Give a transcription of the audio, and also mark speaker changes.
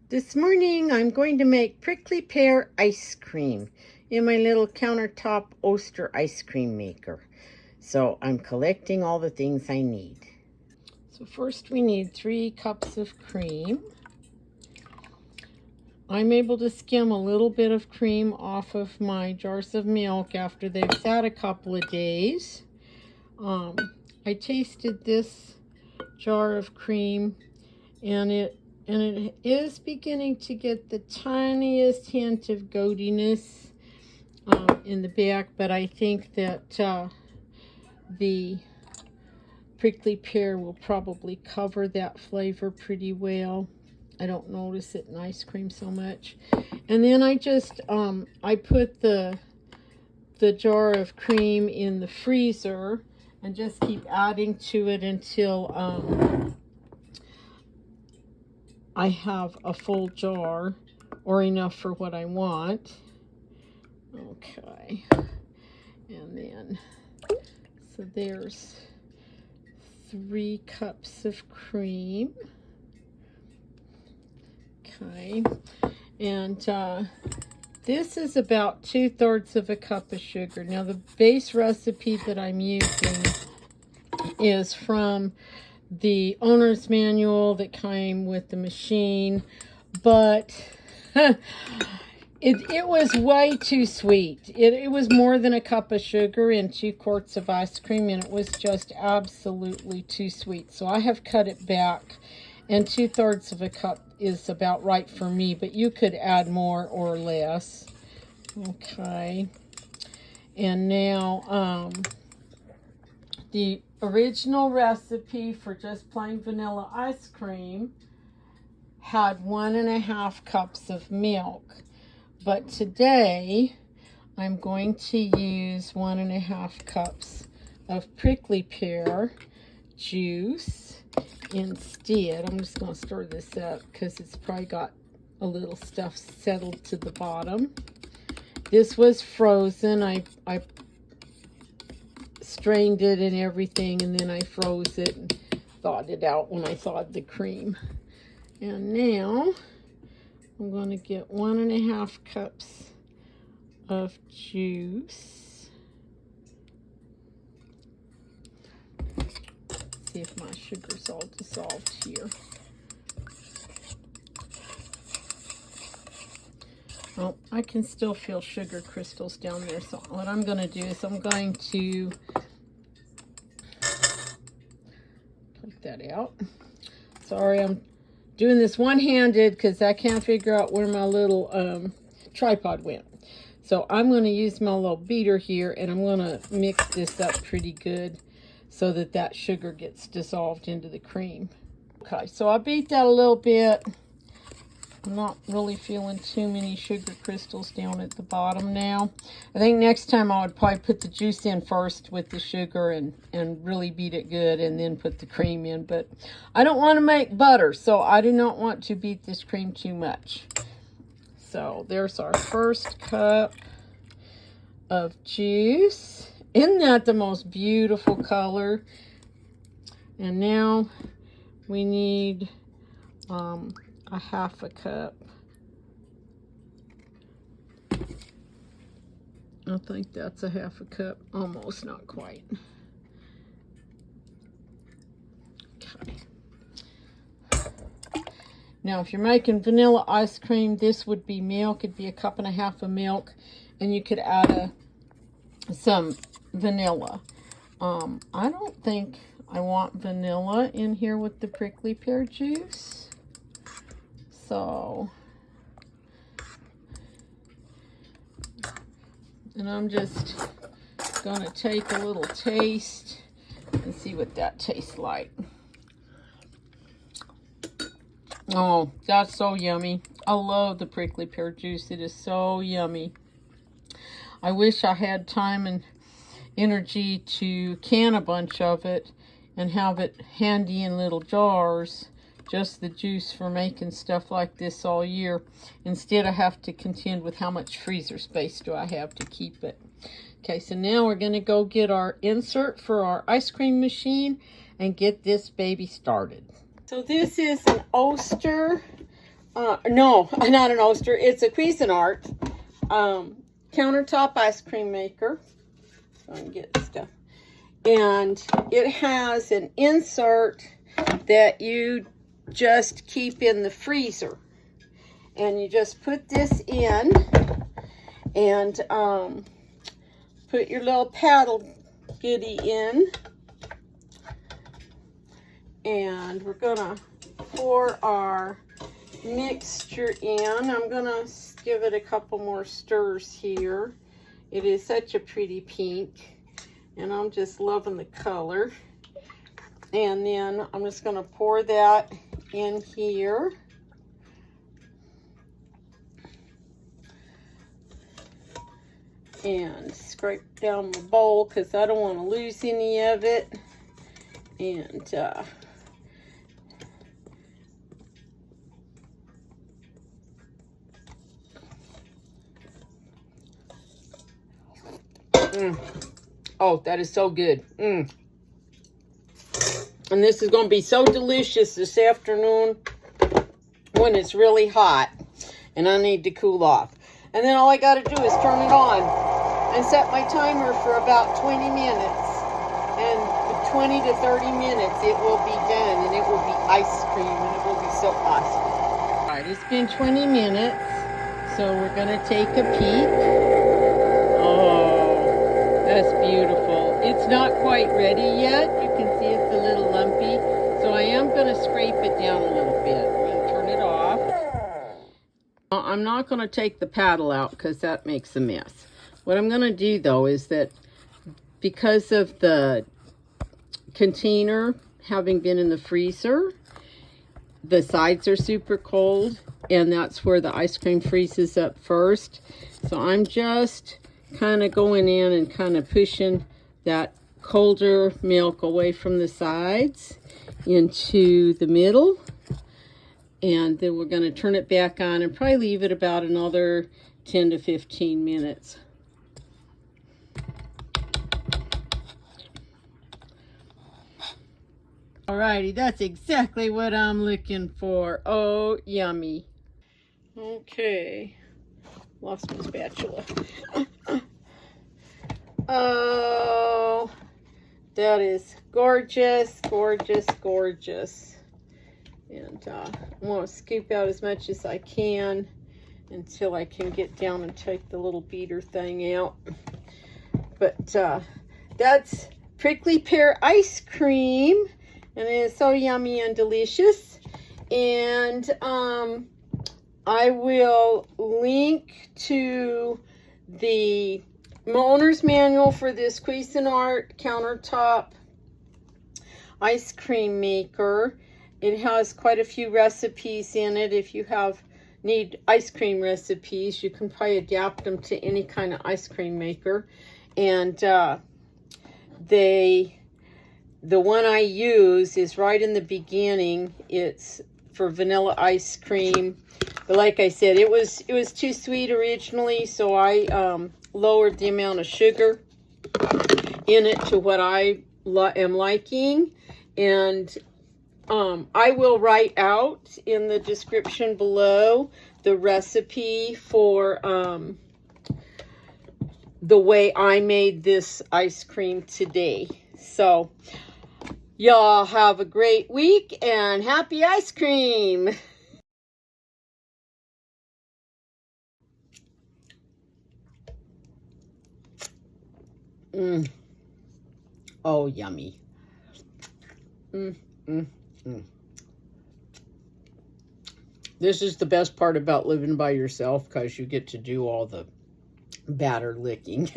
Speaker 1: This morning I'm going to make prickly pear ice cream in my little countertop Oster ice cream maker. So I'm collecting all the things I need. So first we need 3 cups of cream. I'm able to skim a little bit of cream off of my jars of milk after they've sat a couple of days. I tasted this jar of cream and it is beginning to get the tiniest hint of goatiness in the back, but I think that the prickly pear will probably cover that flavor pretty well. I don't notice it in ice cream so much. And then I just I put the jar of cream in the freezer and just keep adding to it until I have a full jar or enough for what I want. Okay, and then so there's 3 cups of cream. Okay, and this is about 2/3 of a cup of sugar. Now the base recipe that I'm using is from the owner's manual that came with the machine, but it was way too sweet. It was more than a cup of sugar and 2 quarts of ice cream, and it was just absolutely too sweet. So I have cut it back, and 2/3 of a cup is about right for me, but you could add more or less. Okay, and now the original recipe for just plain vanilla ice cream had 1.5 cups of milk, but today I'm going to use 1.5 cups of prickly pear juice instead. I'm just going to stir this up because it's probably got a little stuff settled to the bottom. This was frozen. I strained it and everything, and then I froze it and thawed it out when I thawed the cream. And now I'm going to get 1.5 cups of juice. See if my sugar's all dissolved here. Oh, I can still feel sugar crystals down there. So what I'm going to do is I'm going to take that out. Sorry, I'm doing this one-handed because I can't figure out where my little tripod went. So I'm going to use my little beater here, and I'm going to mix this up pretty good so that that sugar gets dissolved into the cream. Okay, so I beat that a little bit. I'm not really feeling too many sugar crystals down at the bottom now. I think next time I would probably put the juice in first with the sugar and really beat it good and then put the cream in. But I don't want to make butter, so I do not want to beat this cream too much. So there's our first cup of juice. Isn't that the most beautiful color? And now we need a 1/2 cup. I think that's a 1/2 cup, almost, not quite. Okay. Now if you're making vanilla ice cream, this would be milk. It'd be a 1.5 cups of milk, and you could add some vanilla. I don't think I want vanilla in here with the prickly pear juice. So, and I'm just gonna take a little taste and see what that tastes like. Oh, that's so yummy. I love the prickly pear juice. It is so yummy. I wish I had time and energy to can a bunch of it and have it handy in little jars, just the juice for making stuff like this all year. Instead, I have to contend with how much freezer space do I have to keep it. Okay, so now we're going to go get our insert for our ice cream machine and get this baby started. So this is an Oster No, not an Oster. It's a Cuisinart countertop ice cream maker. So I can get stuff. And it has an insert that you just keep in the freezer. And you just put this in and put your little paddle goodie in. And we're gonna pour our mixture in. I'm gonna give it a couple more stirs here. It is such a pretty pink, and I'm just loving the color. And then I'm just gonna pour that in here. And scrape down my bowl because I don't want to lose any of it. And oh, that is so good. And this is going to be so delicious this afternoon when it's really hot and I need to cool off. And then all I got to do is turn it on and set my timer for about 20 minutes. And for 20 to 30 minutes, it will be done. And it will be ice cream. And it will be so awesome. All right, it's been 20 minutes. So we're going to take a peek. Oh, that's beautiful. It's not quite ready yet. You can see it's a little lumpy. So I am going to scrape it down a little bit. I'm going to turn it off. I'm not going to take the paddle out because that makes a mess. What I'm going to do, though, is that because of the container having been in the freezer, the sides are super cold, and that's where the ice cream freezes up first. So I'm just kind of going in and kind of pushing that colder milk away from the sides into the middle. And then we're going to turn it back on and probably leave it about another 10 to 15 minutes. Alrighty, that's exactly what I'm looking for. Oh, yummy. Okay. Lost my spatula. Oh, that is gorgeous, gorgeous, gorgeous. And I'm going to scoop out as much as I can until I can get down and take the little beater thing out. But that's prickly pear ice cream. And it is so yummy and delicious. And I will link to the owner's manual for this Cuisinart countertop ice cream maker. It has quite a few recipes in it. If you need ice cream recipes, you can probably adapt them to any kind of ice cream maker. And the one I use is right in the beginning. It's for vanilla ice cream. But like I said, it was too sweet originally, so I lowered the amount of sugar in it to what I am liking. And I will write out in the description below the recipe for the way I made this ice cream today. So y'all have a great week and happy ice cream. Oh, yummy. This is the best part about living by yourself, because you get to do all the batter licking.